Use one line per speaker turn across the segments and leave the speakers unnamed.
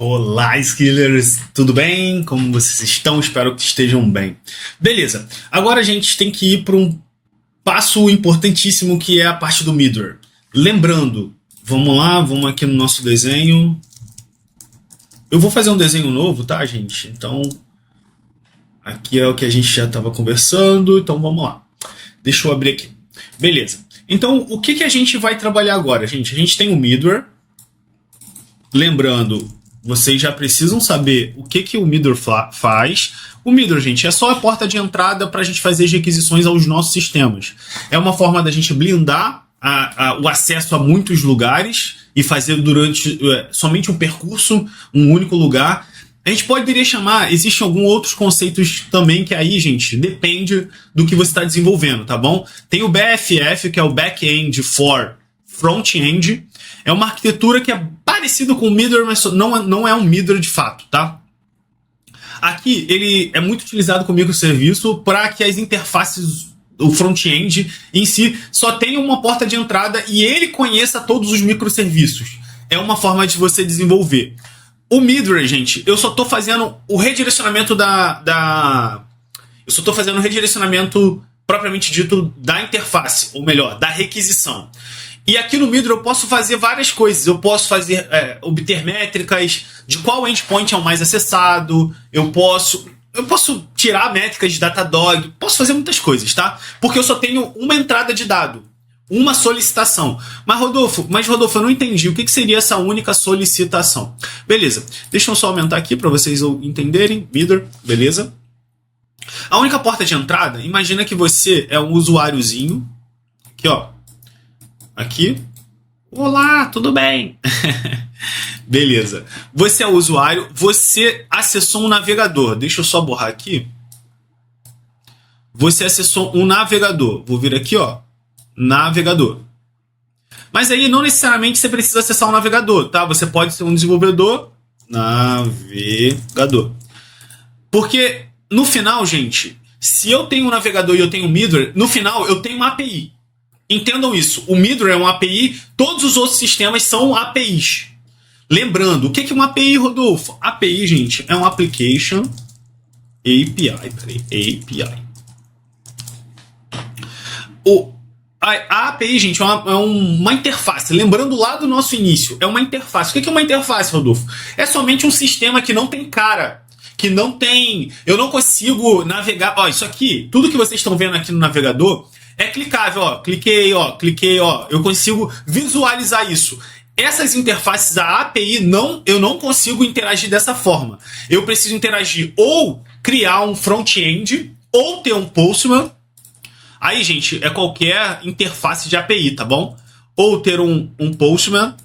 Olá, Skillers! Tudo bem? Como vocês estão? Espero que estejam bem. Beleza, agora a gente tem que ir para um passo importantíssimo que é a parte do middleware. Lembrando, vamos lá, vamos aqui no nosso desenho. Eu vou fazer um desenho novo, tá, gente? Então, aqui é o que a gente já estava conversando, então vamos lá. Deixa eu abrir aqui. Beleza. Então, o que a gente vai trabalhar agora, gente? A gente tem o middleware. Lembrando, vocês já precisam saber o que o middleware faz. O middleware, gente, é só a porta de entrada para a gente fazer as requisições aos nossos sistemas. É uma forma da gente blindar o acesso a muitos lugares e fazer durante somente um percurso, um único lugar. A gente poderia chamar, existem alguns outros conceitos também que aí, gente, depende do que você está desenvolvendo, tá bom? Tem o BFF, que é o Back-end for Front-end. É uma arquitetura que é parecida com o middleware, mas não é um middleware de fato, tá? Aqui, ele é muito utilizado com microserviço para que as interfaces, o front-end em si, só tenha uma porta de entrada e ele conheça todos os microserviços. É uma forma de você desenvolver. O middleware, gente, eu só estou fazendo o redirecionamento eu só estou fazendo o redirecionamento propriamente dito da interface, ou melhor, da requisição. E aqui no middleware eu posso fazer várias coisas. Eu posso obter métricas de qual endpoint é o mais acessado. Eu posso tirar métricas de Datadog. Posso fazer muitas coisas, tá? Porque eu só tenho uma entrada de dado, uma solicitação. Mas Rodolfo, eu não entendi. O que seria essa única solicitação? Beleza. Deixa eu só aumentar aqui para vocês entenderem. Middleware, beleza? A única porta de entrada, imagina que você é um usuáriozinho. Aqui, ó. Aqui. Olá, tudo bem? Beleza. Você é o usuário, você acessou um navegador. Deixa eu só borrar aqui. Você acessou um navegador. Vou vir aqui, ó. Navegador. Mas aí não necessariamente você precisa acessar um navegador, tá? Você pode ser um desenvolvedor navegador. Porque no final, gente, se eu tenho um navegador e eu tenho um middleware, no final eu tenho uma API. Entendam isso. O middleware é uma API, todos os outros sistemas são APIs. Lembrando, o que é uma API, Rodolfo? API, gente, é um Application API. API. A API, gente, é uma interface. Lembrando lá do nosso início, é uma interface. O que é uma interface, Rodolfo? É somente um sistema que não tem cara. Que não tem... Eu não consigo navegar... Ó, isso aqui, tudo que vocês estão vendo aqui no navegador... É clicável, ó. Cliquei, ó. Eu consigo visualizar isso. Essas interfaces, a API, eu não consigo interagir dessa forma. Eu preciso interagir ou criar um front-end ou ter um Postman. Aí, gente, é qualquer interface de API, tá bom? Ou ter um Postman.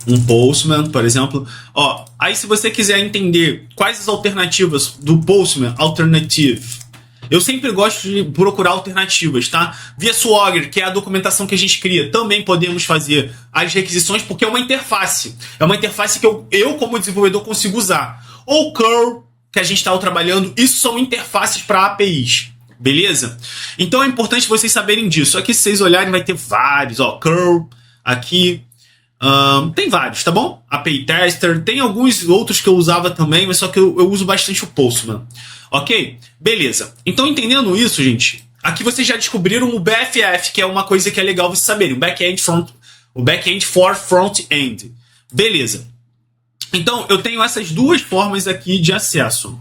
Um Postman, por exemplo. Ó, aí, se você quiser entender quais as alternativas do Postman, Alternative... Eu sempre gosto de procurar alternativas, tá? Via Swagger, que é a documentação que a gente cria, também podemos fazer as requisições, porque é uma interface. É uma interface que eu como desenvolvedor, consigo usar. Ou curl, que a gente está trabalhando, isso são interfaces para APIs. Beleza? Então é importante vocês saberem disso. Aqui, se vocês olharem, vai ter vários. Ó, curl, aqui... tem vários, tá bom? API Tester, tem alguns outros que eu usava também, mas só que eu uso bastante o Postman. Ok? Beleza. Então, entendendo isso, gente, aqui vocês já descobriram o BFF, que é uma coisa que é legal vocês saberem. O Back-end for Front-end. Beleza. Então, eu tenho essas duas formas aqui de acesso.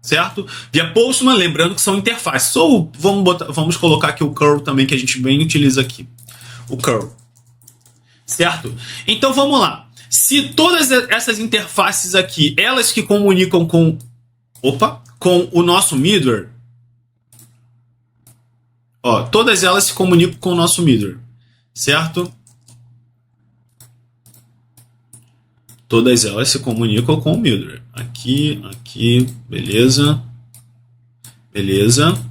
Certo? Via Postman, lembrando que são interfaces. Ou vamos colocar aqui o curl também, que a gente bem utiliza aqui. O curl. Certo? Então, vamos lá. Se todas essas interfaces aqui, elas que comunicam com o nosso middleware, ó, todas elas se comunicam com o nosso middleware, certo? Todas elas se comunicam com o middleware. Aqui, beleza. Beleza.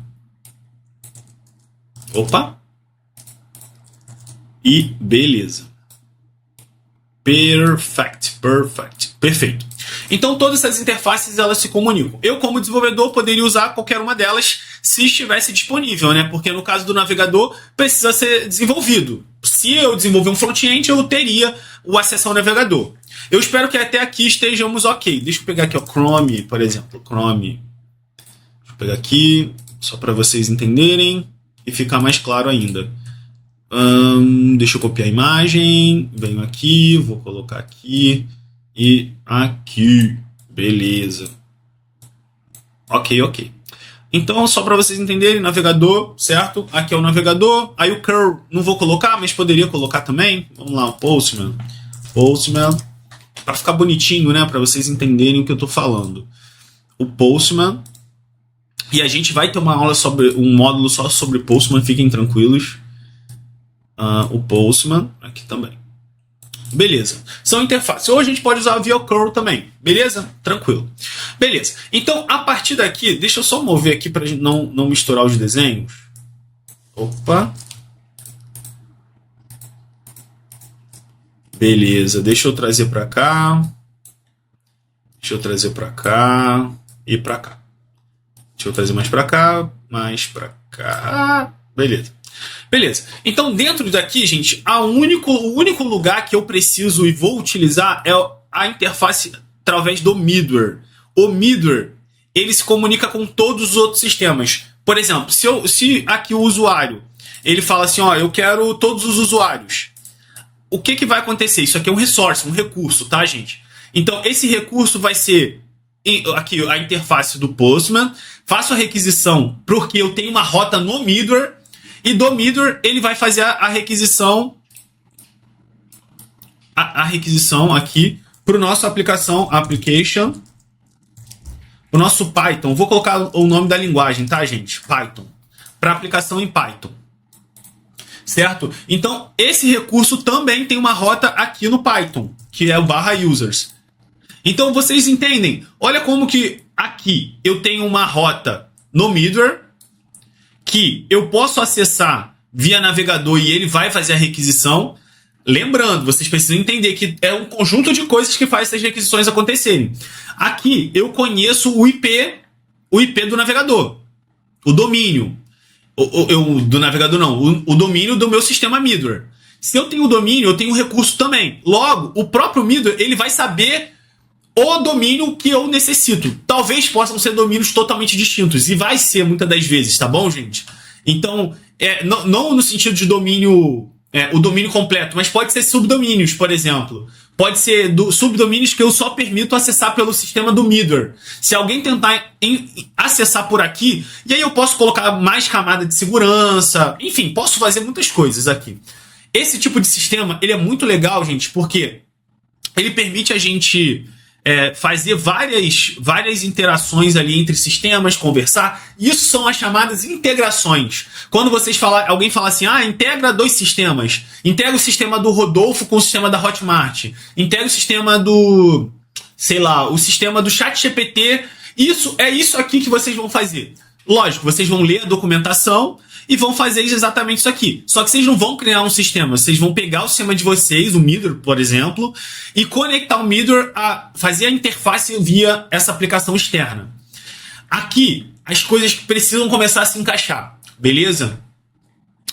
E beleza. Perfeito. Então todas essas interfaces elas se comunicam. Eu como desenvolvedor poderia usar qualquer uma delas se estivesse disponível, né? Porque no caso do navegador precisa ser desenvolvido. Se eu desenvolver um front-end, eu teria o acesso ao navegador. Eu espero que até aqui estejamos ok. Deixa eu pegar aqui o Chrome, por exemplo. Chrome. Deixa eu pegar aqui, só para vocês entenderem e ficar mais claro ainda. Deixa eu copiar a imagem. Venho aqui, vou colocar aqui e aqui. Beleza. Ok. Então, só para vocês entenderem, navegador, certo? Aqui é o navegador. Aí o curl não vou colocar, mas poderia colocar também. Vamos lá, o Postman. Para ficar bonitinho, né? Para vocês entenderem o que eu estou falando. O Postman. E a gente vai ter uma aula sobre um módulo só sobre Postman, fiquem tranquilos. O Postman aqui também. Beleza. São interfaces. Ou a gente pode usar via curl também. Beleza? Tranquilo. Beleza. Então, a partir daqui, deixa eu só mover aqui para não misturar os desenhos. Opa. Beleza. Deixa eu trazer para cá. Deixa eu trazer para cá. E para cá. Deixa eu trazer mais para cá. Mais para cá. Beleza. Então, dentro daqui, gente, o único lugar que eu preciso e vou utilizar é a interface através do middleware. O middleware, ele se comunica com todos os outros sistemas. Por exemplo, se aqui o usuário, ele fala assim, ó, eu quero todos os usuários. O que vai acontecer? Isso aqui é um resource, um recurso, tá, gente? Então, esse recurso vai ser aqui a interface do Postman. Faço a requisição porque eu tenho uma rota no middleware. E do middleware, ele vai fazer a requisição aqui para o nosso application, o nosso Python. Vou colocar o nome da linguagem, tá, gente? Python. Para aplicação em Python. Certo? Então, esse recurso também tem uma rota aqui no Python, que é o /users. Então, vocês entendem? Olha como que aqui eu tenho uma rota no middleware, que eu posso acessar via navegador e ele vai fazer a requisição. Lembrando, vocês precisam entender que é um conjunto de coisas que faz essas requisições acontecerem. Aqui eu conheço o IP do navegador, o domínio. Do navegador não, o domínio do meu sistema middleware. Se eu tenho o domínio, eu tenho o recurso também. Logo, o próprio middleware ele vai saber o domínio que eu necessito. Talvez possam ser domínios totalmente distintos. E vai ser muitas das vezes, tá bom, gente? Então, não no sentido de domínio, o domínio completo, mas pode ser subdomínios, por exemplo. Pode ser subdomínios que eu só permito acessar pelo sistema do middleware. Se alguém tentar acessar por aqui, e aí eu posso colocar mais camada de segurança. Enfim, posso fazer muitas coisas aqui. Esse tipo de sistema, ele é muito legal, gente, porque ele permite a gente fazer várias interações ali entre sistemas, conversar. Isso são as chamadas integrações. Quando alguém fala assim, integra 2 sistemas. Integra o sistema do Rodolfo com o sistema da Hotmart. Integra o sistema do, o sistema do ChatGPT. Isso aqui que vocês vão fazer. Lógico, vocês vão ler a documentação e vão fazer exatamente isso aqui. Só que vocês não vão criar um sistema. Vocês vão pegar o sistema de vocês, o middleware, por exemplo, e conectar o middleware a fazer a interface via essa aplicação externa. Aqui, as coisas precisam começar a se encaixar. Beleza?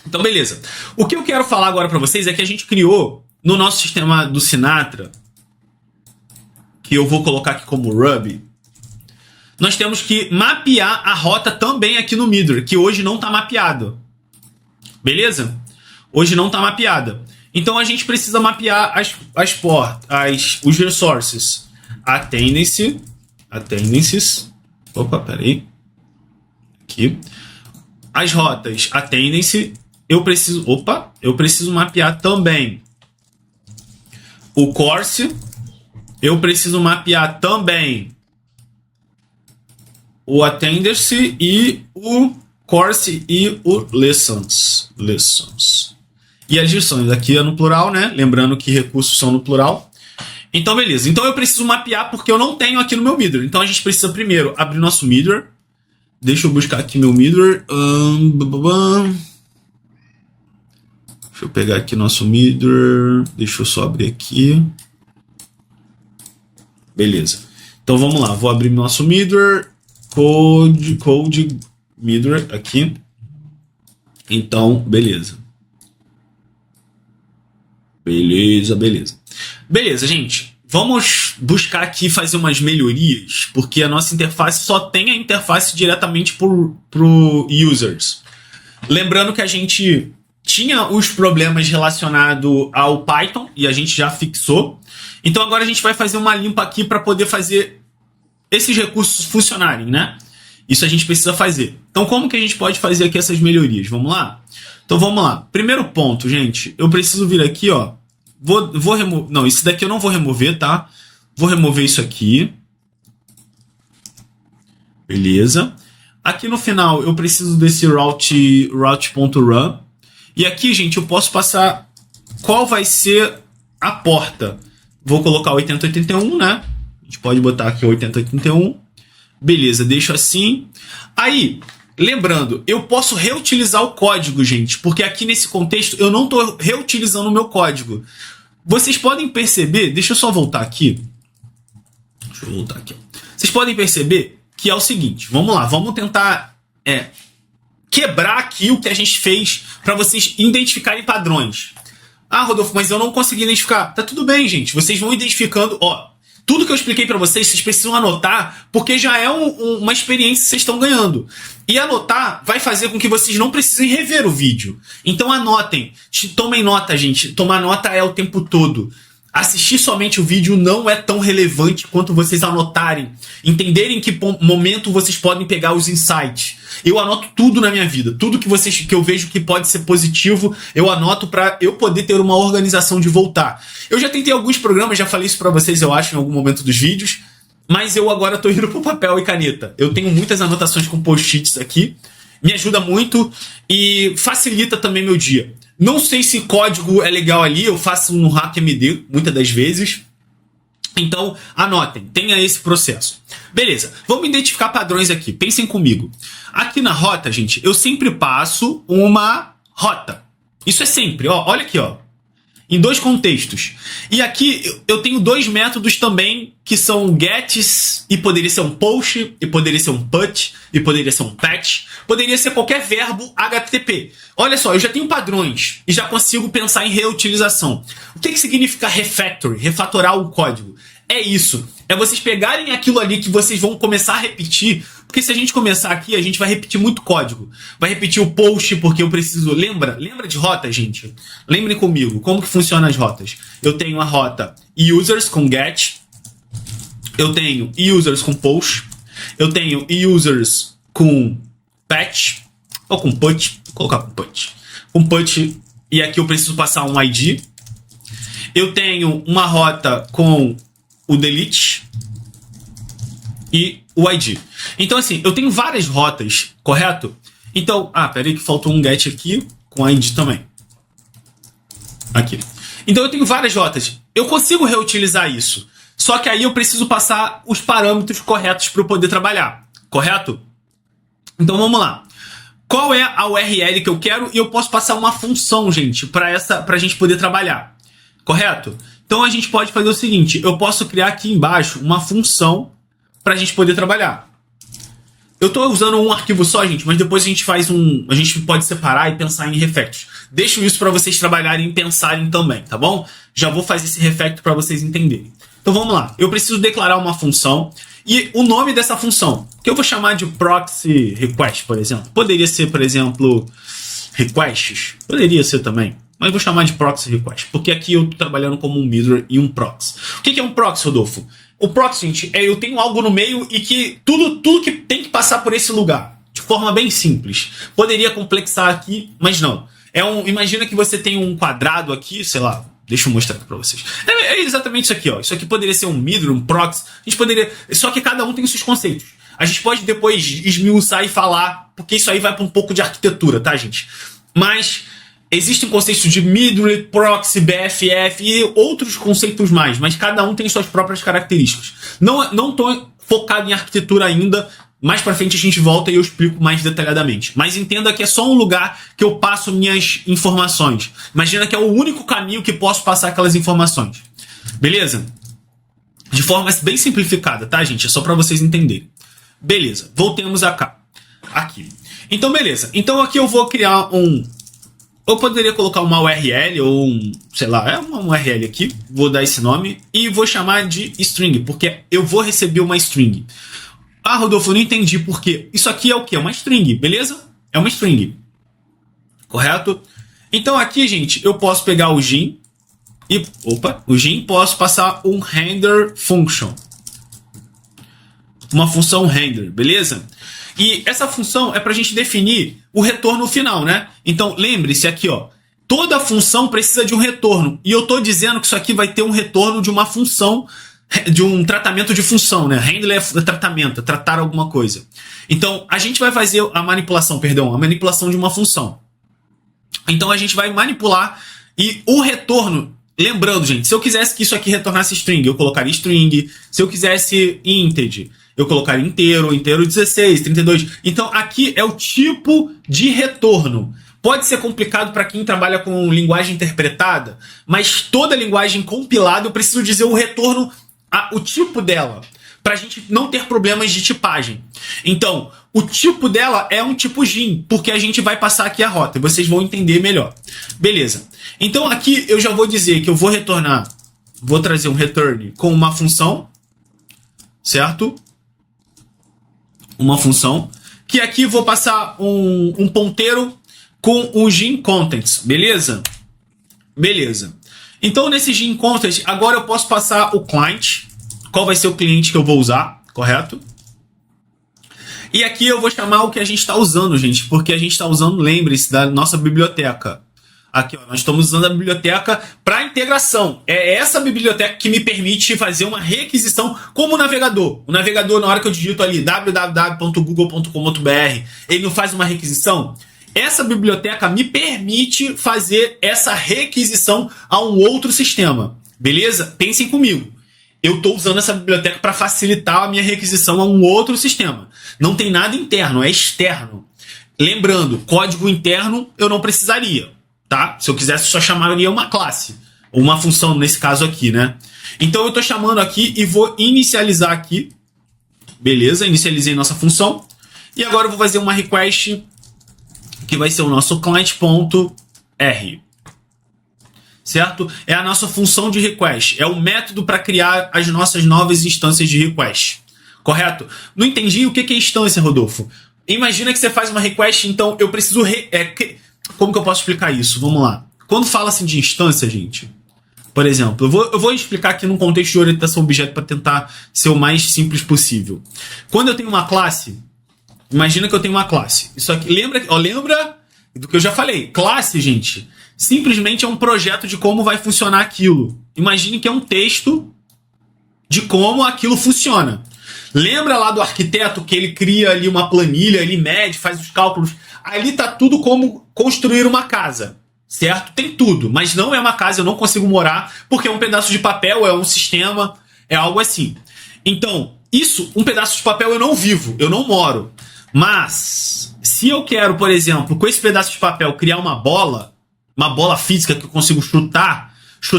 Então, beleza. O que eu quero falar agora para vocês é que a gente criou no nosso sistema do Sinatra, que eu vou colocar aqui como Ruby, nós temos que mapear a rota também aqui no middleware, que hoje não está mapeado. Beleza? Hoje não está mapeada. Então a gente precisa mapear os resources. Attendances. Opa, peraí. Aqui. As rotas. Attendance. Eu preciso mapear também o course. Eu preciso mapear também o attendance e o course e o lessons. E as lições aqui é no plural, né? Lembrando que recursos são no plural. Então, beleza. Então, eu preciso mapear porque eu não tenho aqui no meu middleware. Então, a gente precisa primeiro abrir nosso middleware. Deixa eu buscar aqui meu middleware. Deixa eu pegar aqui nosso middleware. Deixa eu só abrir aqui. Beleza. Então, vamos lá. Vou abrir nosso middleware. Code Mirror aqui. Então, beleza. Beleza, gente. Vamos buscar aqui fazer umas melhorias, porque a nossa interface só tem a interface diretamente pro users. Lembrando que a gente tinha os problemas relacionados ao Python e a gente já fixou. Então agora a gente vai fazer uma limpa aqui para poder fazer esses recursos funcionarem, né? Isso a gente precisa fazer. Então como que a gente pode fazer aqui essas melhorias? Vamos lá? Então vamos lá. Primeiro ponto, gente. Eu preciso vir aqui, ó. Vou remover... Não, isso daqui eu não vou remover, tá? Vou remover isso aqui. Beleza. Aqui no final eu preciso desse route.run. E aqui, gente, eu posso passar qual vai ser a porta. Vou colocar 8081, né? A gente pode botar aqui 8081. Beleza, deixo assim. Aí, lembrando, eu posso reutilizar o código, gente, porque aqui nesse contexto eu não estou reutilizando o meu código. Vocês podem perceber, deixa eu só voltar aqui. Deixa eu voltar aqui. Vocês podem perceber que é o seguinte, vamos lá, vamos tentar quebrar aqui o que a gente fez para vocês identificarem padrões. Ah, Rodolfo, mas eu não consegui identificar. Tá tudo bem, gente, vocês vão identificando, ó. Tudo que eu expliquei para vocês, vocês precisam anotar, porque já é uma experiência que vocês estão ganhando. E anotar vai fazer com que vocês não precisem rever o vídeo. Então anotem, tomem nota, gente. Tomar nota é o tempo todo. Assistir somente o vídeo não é tão relevante quanto vocês anotarem. Entenderem em que momento vocês podem pegar os insights. Eu anoto tudo na minha vida. Tudo que eu vejo que pode ser positivo, eu anoto para eu poder ter uma organização de voltar. Eu já tentei alguns programas, já falei isso para vocês, eu acho, em algum momento dos vídeos. Mas eu agora estou indo pro papel e caneta. Eu tenho muitas anotações com post-its aqui. Me ajuda muito e facilita também meu dia. Não sei se código é legal ali, eu faço um HackMD muitas das vezes. Então, anotem, tenha esse processo. Beleza, vamos identificar padrões aqui, pensem comigo. Aqui na rota, gente, eu sempre passo uma rota. Isso é sempre, ó, olha aqui, ó. Em dois contextos. E aqui eu tenho dois métodos também, que são gets, e poderia ser um post, e poderia ser um put, e poderia ser um patch, poderia ser qualquer verbo HTTP. Olha só, eu já tenho padrões, e já consigo pensar em reutilização. O que significa refactory? Refatorar o código. É isso. É vocês pegarem aquilo ali que vocês vão começar a repetir, porque se a gente começar aqui, a gente vai repetir muito código. Vai repetir o post, porque eu preciso... Lembra de rota, gente? Lembrem comigo, como que funcionam as rotas. Eu tenho a rota users com get, eu tenho users com post, eu tenho users com patch, ou com put, vou colocar com put. Com put, e aqui eu preciso passar um ID. Eu tenho uma rota com o delete e o ID. Então, assim, eu tenho várias rotas, correto? Então, peraí que faltou um get aqui com ID também. Aqui. Então, eu tenho várias rotas. Eu consigo reutilizar isso. Só que aí eu preciso passar os parâmetros corretos para eu poder trabalhar. Correto? Então, vamos lá. Qual é a URL que eu quero? E eu posso passar uma função, gente, para a gente poder trabalhar. Correto? Então, a gente pode fazer o seguinte. Eu posso criar aqui embaixo uma função para a gente poder trabalhar. Eu estou usando um arquivo só, gente, mas depois a gente a gente pode separar e pensar em refactors. Deixo isso para vocês trabalharem e pensarem também, tá bom? Já vou fazer esse refactor para vocês entenderem. Então vamos lá. Eu preciso declarar uma função e o nome dessa função, que eu vou chamar de proxy request, por exemplo. Poderia ser, por exemplo, requests. Poderia ser também. Mas vou chamar de proxy request, porque aqui eu estou trabalhando como um mirror e um proxy. O que é um proxy, Rodolfo? O proxy, gente, eu tenho algo no meio e que tudo que tem que passar por esse lugar, de forma bem simples. Poderia complexar aqui, mas não. Imagina que você tem um quadrado aqui, sei lá, deixa eu mostrar aqui para vocês. É exatamente isso aqui, ó. Isso aqui poderia ser um mirror, um proxy. A gente poderia, só que cada um tem os seus conceitos. A gente pode depois esmiuçar e falar, porque isso aí vai para um pouco de arquitetura, tá, gente? Mas existem conceitos de middle, proxy, BFF e outros conceitos mais, mas cada um tem suas próprias características. Não estou focado em arquitetura ainda, mais para frente a gente volta e eu explico mais detalhadamente. Mas entenda que é só um lugar que eu passo minhas informações. Imagina que é o único caminho que posso passar aquelas informações. Beleza? De forma bem simplificada, tá, gente? É só para vocês entenderem. Beleza, voltemos a cá. Aqui. Então, beleza. Então aqui eu vou criar um... Eu poderia colocar uma URL ou um... Sei lá, é uma URL aqui. Vou dar esse nome. E vou chamar de string, porque eu vou receber uma string. Ah, Rodolfo, eu não entendi por quê. Isso aqui é o quê? É uma string, beleza? É uma string. Correto? Então aqui, gente, eu posso pegar o gin e... Opa! O gin, posso passar um render function. Uma função render, beleza? E essa função é para a gente definir o retorno final, né? Então, lembre-se aqui, ó. Toda função precisa de um retorno. E eu estou dizendo que isso aqui vai ter um retorno de uma função, de um tratamento de função, né? Handler é tratamento, é tratar alguma coisa. Então, a gente vai fazer a manipulação de uma função. Então, a gente vai manipular e o retorno... Lembrando, gente, se eu quisesse que isso aqui retornasse string, eu colocaria string. Se eu quisesse integer, eu colocaria inteiro 16, 32. Então, aqui é o tipo de retorno. Pode ser complicado para quem trabalha com linguagem interpretada, mas toda linguagem compilada eu preciso dizer o retorno, o tipo dela, para a gente não ter problemas de tipagem. Então, o tipo dela é um tipo gin, porque a gente vai passar aqui a rota e vocês vão entender melhor. Beleza. Então, aqui eu já vou dizer que eu vou retornar, vou trazer um return com uma função, certo? Uma função, que aqui vou passar um ponteiro com o gin contents, beleza? Beleza. Então, nesse gin contents, agora eu posso passar o client, qual vai ser o cliente que eu vou usar, correto? E aqui eu vou chamar o que a gente está usando, gente, porque a gente está usando, lembre-se, da nossa biblioteca. Aqui, ó, nós estamos usando a biblioteca para integração. É essa biblioteca que me permite fazer uma requisição como o navegador. O navegador, na hora que eu digito ali www.google.com.br, ele não faz uma requisição? Essa biblioteca me permite fazer essa requisição a um outro sistema. Beleza? Pensem comigo. Eu estou usando essa biblioteca para facilitar a minha requisição a um outro sistema. Não tem nada interno, é externo. Lembrando, código interno eu não precisaria. Tá? Se eu quisesse, só chamaria uma classe. Ou uma função, nesse caso aqui, né? Então eu estou chamando aqui e vou inicializar aqui. Beleza, inicializei nossa função. E agora eu vou fazer uma request que vai ser o nosso client.r. Certo? É a nossa função de request. É o método para criar as nossas novas instâncias de request. Correto? Não entendi o que é instância, Rodolfo. Imagina que você faz uma request, então eu preciso... Como que eu posso explicar isso? Vamos lá. Quando fala-se de instância, gente, por exemplo, eu vou explicar aqui num contexto de orientação a objeto para tentar ser o mais simples possível. Quando eu tenho uma classe, imagina que eu tenho uma classe. Isso aqui, lembra do que eu já falei. Classe, gente, simplesmente é um projeto de como vai funcionar aquilo. Imagine que é um texto de como aquilo funciona. Lembra lá do arquiteto que ele cria ali uma planilha, ele mede, faz os cálculos. Ali tá tudo como construir uma casa, certo? Tem tudo, mas não é uma casa, eu não consigo morar, porque é um pedaço de papel, é um sistema, é algo assim. Então, isso, um pedaço de papel eu não vivo, eu não moro. Mas, se eu quero, por exemplo, com esse pedaço de papel criar uma bola física que eu consigo chutar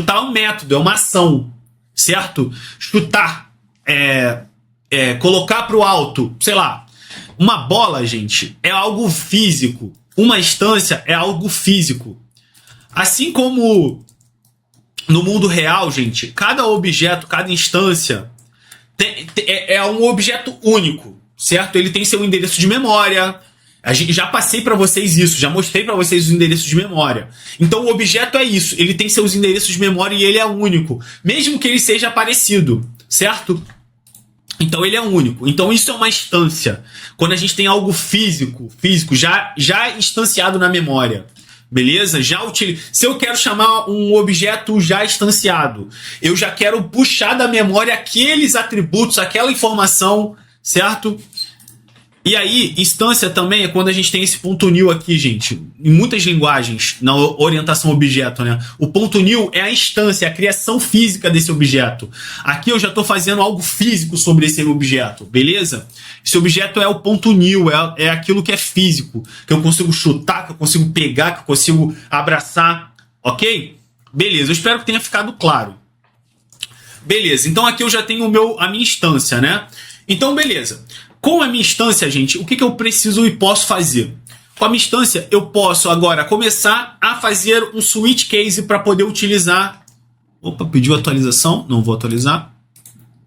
é um método, é uma ação, certo? Chutar, colocar pro alto, sei lá. Uma bola, gente, é algo físico. Uma instância é algo físico. Assim como no mundo real, gente, cada objeto, cada instância é um objeto único, certo? Ele tem seu endereço de memória. Já passei para vocês isso, já mostrei para vocês os endereços de memória. Então o objeto é isso, ele tem seus endereços de memória e ele é único, mesmo que ele seja parecido, certo? Então ele é único. Então isso é uma instância. Quando a gente tem algo físico já instanciado na memória. Beleza? Se eu quero chamar um objeto já instanciado, eu já quero puxar da memória aqueles atributos, aquela informação, certo? E aí, instância também é quando a gente tem esse ponto new aqui, gente. Em muitas linguagens, na orientação objeto, né? O ponto new é a instância, é a criação física desse objeto. Aqui eu já estou fazendo algo físico sobre esse objeto, beleza? Esse objeto é o ponto new, é aquilo que é físico, que eu consigo chutar, que eu consigo pegar, que eu consigo abraçar, ok? Beleza, eu espero que tenha ficado claro. Beleza, então aqui eu já tenho a minha instância, né? Então, beleza. Com a minha instância, gente, o que eu preciso e posso fazer? Com a minha instância, eu posso agora começar a fazer um switch case para poder utilizar... Opa, pediu atualização. Não vou atualizar.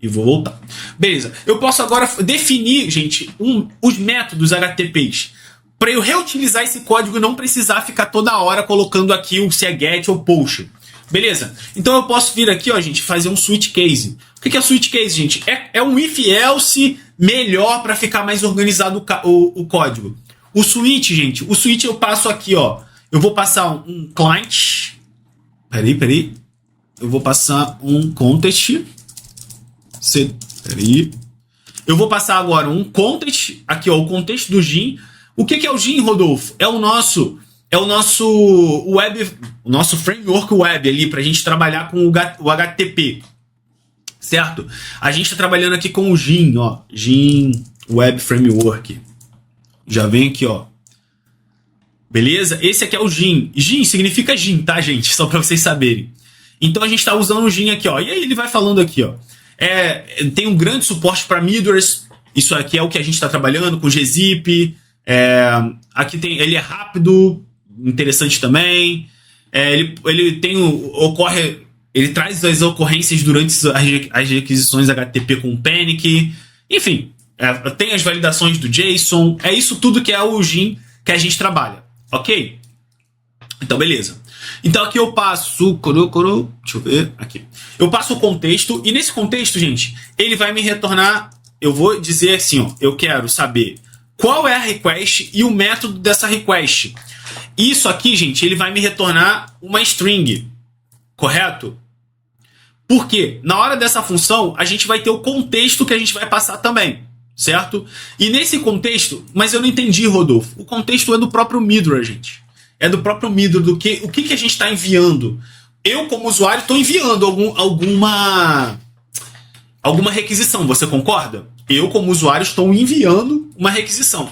E vou voltar. Beleza. Eu posso agora definir, gente, os métodos HTTPs para eu reutilizar esse código e não precisar ficar toda hora colocando aqui o se é get ou post. Beleza? Então eu posso vir aqui, ó, gente, fazer um switch case. O que é switch case, gente? É um if else melhor para ficar mais organizado o código. O switch, gente, o switch eu passo aqui, ó. Eu vou passar um client. Peraí. Eu vou passar um context. Peraí. Eu vou passar agora um context. Aqui, ó, o contexto do Gin. O que é o Gin, Rodolfo? É o nosso web, o nosso framework web ali para a gente trabalhar com o HTTP, certo? A gente está trabalhando aqui com o Gin, ó, Gin Web Framework. Já vem aqui, ó. Beleza? Esse aqui é o Gin. Gin significa Gin, tá, gente? Só para vocês saberem. Então a gente está usando o Gin aqui, ó. E aí ele vai falando aqui, ó. Tem um grande suporte para middlers. Isso aqui é o que a gente está trabalhando com gzip. Aqui tem, ele é rápido, interessante também. Ele traz as ocorrências durante as requisições HTTP com o Panic. Enfim, tem as validações do JSON. É isso tudo que é o Gin que a gente trabalha, ok? Então, beleza. Então aqui eu passo... Deixa eu ver. Aqui. Eu passo o contexto. E nesse contexto, gente, ele vai me retornar... Eu vou dizer assim, ó. Eu quero saber qual é a request e o método dessa request. Isso aqui, gente, ele vai me retornar uma string. Correto? Por quê? Na hora dessa função, a gente vai ter o contexto que a gente vai passar também. Certo? E nesse contexto... Mas eu não entendi, Rodolfo. O contexto é do próprio middler, gente. É do próprio middler, o que a gente está enviando. Eu, como usuário, estou enviando alguma requisição. Você concorda? Eu, como usuário, estou enviando uma requisição.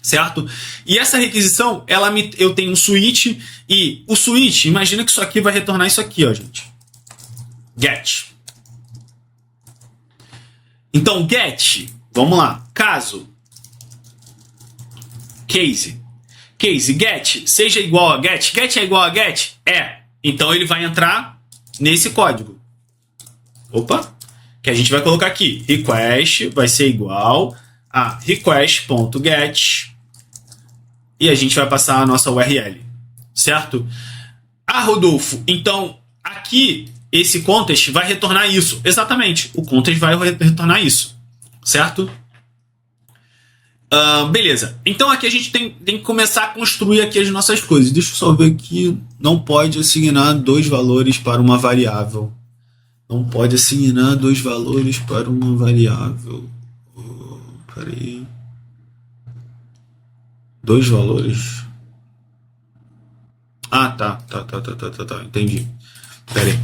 Certo? E essa requisição, eu tenho um switch. E o switch, imagina que isso aqui vai retornar isso aqui, ó, gente. Get. Então, get, vamos lá. Caso. Case, get, seja igual a get. Get é igual a get? É. Então ele vai entrar nesse código. Opa. Que a gente vai colocar aqui. Request vai ser igual a request.get. E a gente vai passar a nossa URL. Certo? Ah, Rodolfo, então aqui esse context vai retornar isso. Exatamente. O context vai retornar isso. Certo? Beleza. Então aqui a gente tem que começar a construir aqui as nossas coisas. Deixa eu só ver aqui. Não pode assignar 2 valores para uma variável. Não pode assignar 2 valores para uma variável. Peraí. 2 valores. Ah, tá. Entendi. Pera aí.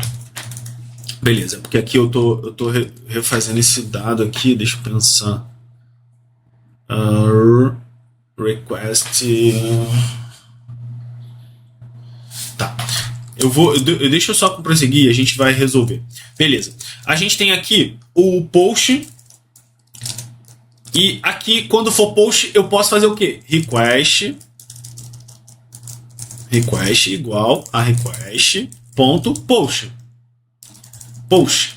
Beleza, porque aqui eu tô refazendo esse dado aqui. Deixa eu pensar. Request. Tá. Deixa eu só prosseguir e a gente vai resolver. Beleza. A gente tem aqui o post. E aqui, quando for post, eu posso fazer o quê? Request igual a request.post. Post.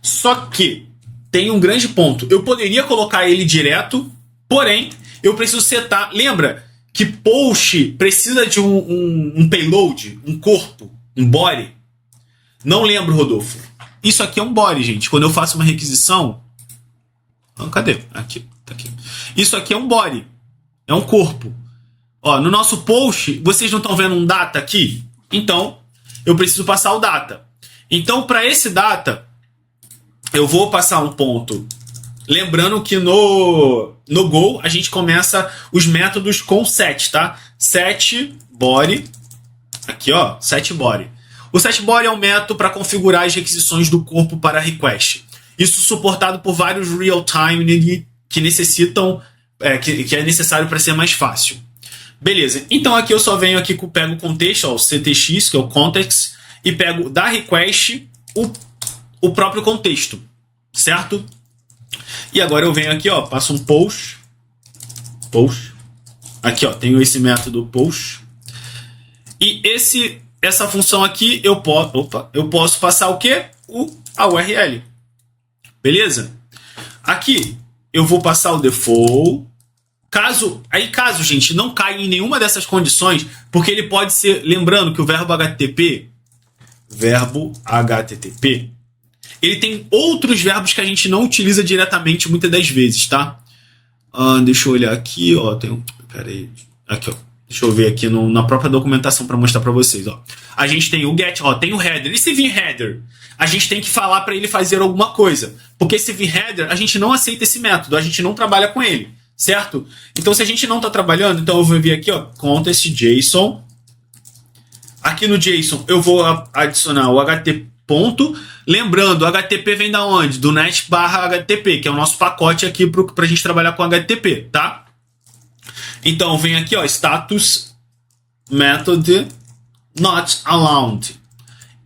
Só que tem um grande ponto. Eu poderia colocar ele direto, porém, eu preciso setar. Lembra que post precisa de um payload, um corpo, um body? Não lembro, Rodolfo. Isso aqui é um body, gente. Quando eu faço uma requisição... cadê? Aqui, tá aqui. Isso aqui é um body. É um corpo. Ó, no nosso post, vocês não estão vendo um data aqui? Então, eu preciso passar o data. Então, para esse data, eu vou passar um ponto. Lembrando que no Go, a gente começa os métodos com set, tá? Set body. Aqui, ó, set body. O set body é um método para configurar as requisições do corpo para request. Isso suportado por vários real-time que necessitam, que é necessário para ser mais fácil. Beleza, então aqui eu só venho aqui, pego o contexto, ó, o CTX, que é o context, e pego da request o próprio contexto. certo? E agora eu venho aqui, ó, passo um post. Aqui, ó, tenho esse método post. E essa função aqui eu posso passar o quê? A URL. Beleza? Aqui eu vou passar o default. Caso, gente, não caia em nenhuma dessas condições, porque ele pode ser, lembrando que o verbo HTTP, ele tem outros verbos que a gente não utiliza diretamente muitas das vezes, tá? Deixa eu olhar aqui, ó, peraí, aqui, ó. Deixa eu ver aqui na própria documentação para mostrar para vocês, ó. A gente tem o get, ó, tem o header. E se vir header? A gente tem que falar para ele fazer alguma coisa. Porque se vir header, a gente não aceita esse método, a gente não trabalha com ele, certo? Então, se a gente não está trabalhando, então eu vou vir aqui, ó, context JSON. Aqui no JSON eu vou adicionar o HT ponto. Lembrando, o HTTP vem da onde? Do net/HTTP, que é o nosso pacote aqui para a gente trabalhar com HTTP, tá? Então, vem aqui, ó, status method not allowed.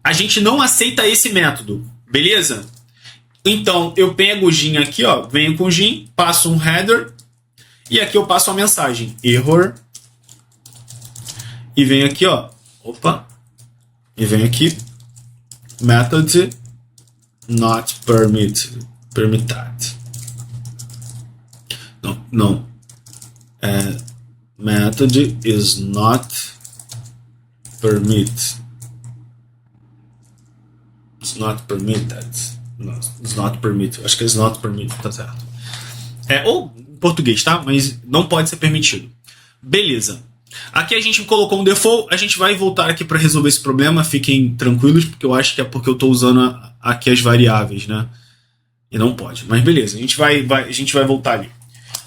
A gente não aceita esse método, beleza? Então, eu pego o gin aqui, ó, venho com o gin, passo um header, e aqui eu passo a mensagem error, e venho aqui, ó, e venho aqui, method not permitted. Não. Method is not permitted. It's not permitted. No, it's not permitted. Acho que it's not permitted, tá certo. Ou em português, tá? Mas não pode ser permitido. Beleza. Aqui a gente colocou um default. A gente vai voltar aqui para resolver esse problema. Fiquem tranquilos, porque eu acho que é porque eu estou usando aqui as variáveis, né? E não pode. Mas beleza, a gente vai voltar ali.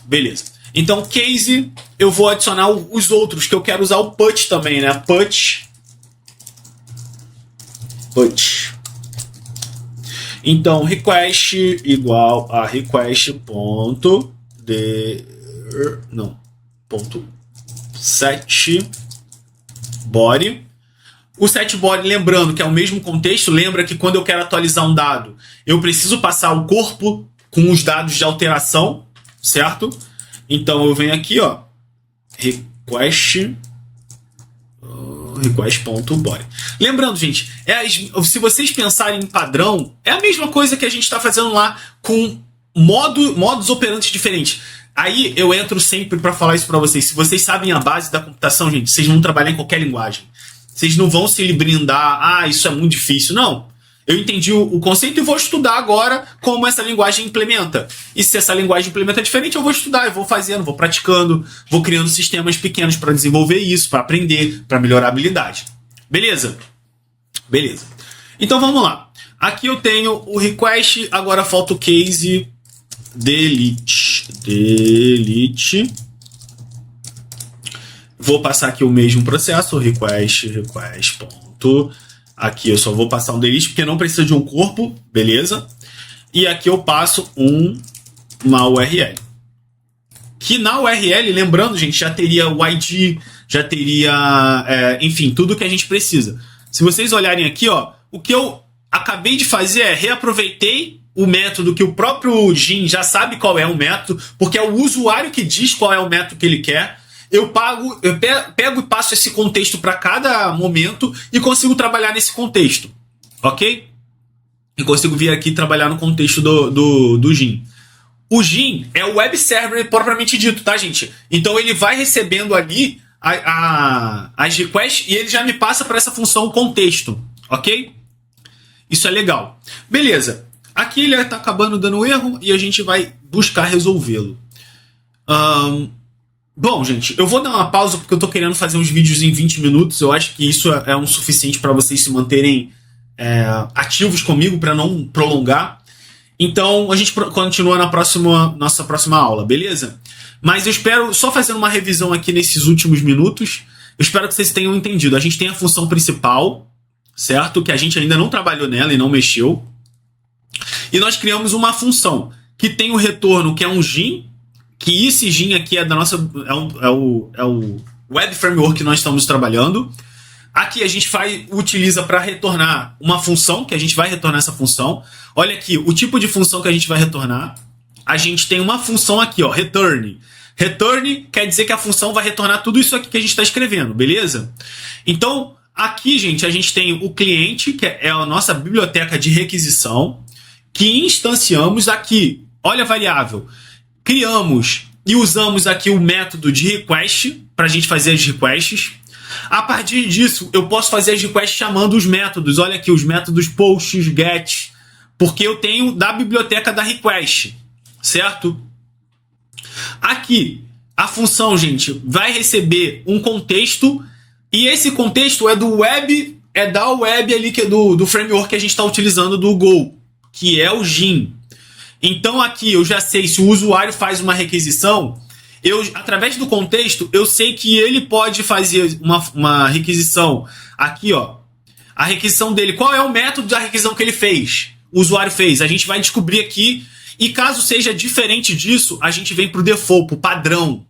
Beleza. Então, case, eu vou adicionar os outros, que eu quero usar o put também, né? Put. Então, request igual a set body. O set body, lembrando que é o mesmo contexto, lembra que quando eu quero atualizar um dado, eu preciso passar o corpo com os dados de alteração, certo? Então eu venho aqui, ó, request.body. Lembrando, gente, se vocês pensarem em padrão, é a mesma coisa que a gente está fazendo lá com modos operantes diferentes. Aí eu entro sempre para falar isso para vocês. Se vocês sabem a base da computação, gente, vocês vão trabalhar em qualquer linguagem. Vocês não vão se brindar, isso é muito difícil. Não. Eu entendi o conceito e vou estudar agora como essa linguagem implementa. E se essa linguagem implementa diferente, eu vou estudar, eu vou fazendo, vou praticando, vou criando sistemas pequenos para desenvolver isso, para aprender, para melhorar a habilidade. Beleza? Beleza. Então vamos lá. Aqui eu tenho o request, agora falta o case delete. Vou passar aqui o mesmo processo, request. Aqui eu só vou passar um delete porque não precisa de um corpo, beleza? E aqui eu passo uma URL. Que na URL, lembrando, gente, já teria o ID, já teria, enfim, tudo que a gente precisa. Se vocês olharem aqui, ó, o que eu acabei de fazer é reaproveitei o método que o próprio Gin já sabe qual é o método, porque é o usuário que diz qual é o método que ele quer. Eu pego e passo esse contexto para cada momento e consigo trabalhar nesse contexto, ok? E consigo vir aqui trabalhar no contexto do Gin. O Gin é o web server propriamente dito, tá, gente? Então ele vai recebendo ali as requests e ele já me passa para essa função contexto, ok? Isso é legal. Beleza. Aqui ele está acabando dando erro e a gente vai buscar resolvê-lo. Bom, gente, eu vou dar uma pausa porque eu tô querendo fazer uns vídeos em 20 minutos. Eu acho que isso é um suficiente para vocês se manterem ativos comigo, para não prolongar. Então, a gente continua na nossa próxima aula, beleza? Mas eu espero, só fazendo uma revisão aqui nesses últimos minutos, eu espero que vocês tenham entendido. A gente tem a função principal, certo? Que a gente ainda não trabalhou nela e não mexeu. E nós criamos uma função que tem o retorno, que é um Gin, que esse Gin aqui é da nossa é o Web Framework que nós estamos trabalhando. Aqui a gente utiliza para retornar uma função, que a gente vai retornar essa função. Olha aqui, o tipo de função que a gente vai retornar. A gente tem uma função aqui, ó, return. Return quer dizer que a função vai retornar tudo isso aqui que a gente está escrevendo, beleza? Então, aqui, gente, a gente tem o cliente, que é a nossa biblioteca de requisição, que instanciamos aqui. Olha a variável. Criamos e usamos aqui o método de request para a gente fazer as requests. A partir disso, eu posso fazer as requests chamando os métodos. Olha aqui, os métodos posts, get, porque eu tenho da biblioteca da request, certo? Aqui, a função, gente, vai receber um contexto e esse contexto é do web, é da web ali, que é do framework que a gente está utilizando do Go, que é o Gin. Então aqui eu já sei se o usuário faz uma requisição, através do contexto, eu sei que ele pode fazer uma requisição. Aqui, ó, a requisição dele. Qual é o método da requisição que ele fez? O usuário fez. A gente vai descobrir aqui. E caso seja diferente disso, a gente vem para o default, para o padrão.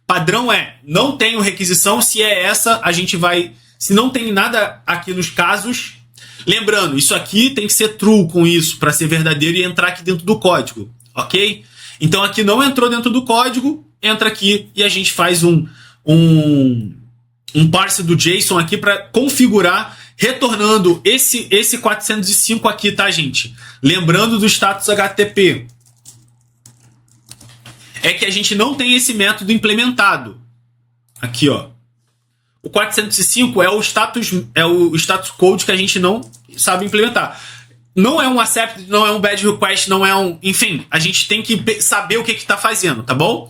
Padrão é, não tenho requisição. Se é essa, a gente vai... Se não tem nada aqui nos casos... Lembrando, isso aqui tem que ser true com isso, para ser verdadeiro e entrar aqui dentro do código. Ok? Então aqui não entrou dentro do código, entra aqui e a gente faz um parse do JSON aqui para configurar, retornando esse 405 aqui, tá, gente? Lembrando do status HTTP. É que a gente não tem esse método implementado. Aqui, ó. O 405 é o status code que a gente não sabe implementar. Não é um accept, não é um bad request, não é um... Enfim, a gente tem que saber o que está fazendo, tá bom?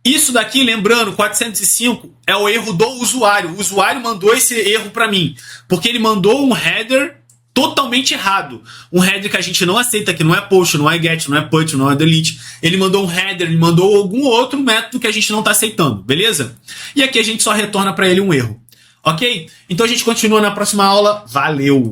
Isso daqui, lembrando, 405 é o erro do usuário. O usuário mandou esse erro para mim, porque ele mandou um header totalmente errado. Um header que a gente não aceita, que não é post, não é get, não é put, não é delete. Ele mandou um header, ele mandou algum outro método que a gente não está aceitando, beleza? E aqui a gente só retorna para ele um erro, ok? Então a gente continua na próxima aula. Valeu!